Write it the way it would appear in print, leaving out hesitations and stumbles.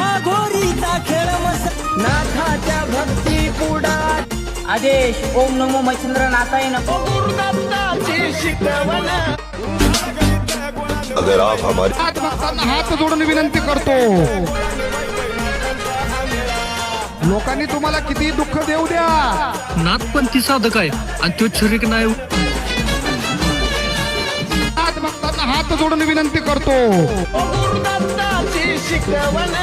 आघोरीचा खेळ नाथाच्या भक्ती पुढात आदेश ओम नमो मच्छिंद्रनाथाय नमो गुरुदत्ताची शिकवण अगर आप हमारे भक्तांना हात जोडून विनंती करतो, लोकांनी तुम्हाला किती दुःख देऊ द्या, नाथपंथी साधक आहे आणि तो छरिक नाही. भक्तांना हात जोडून विनंती करतो, गुरुदत्ताची शिकवण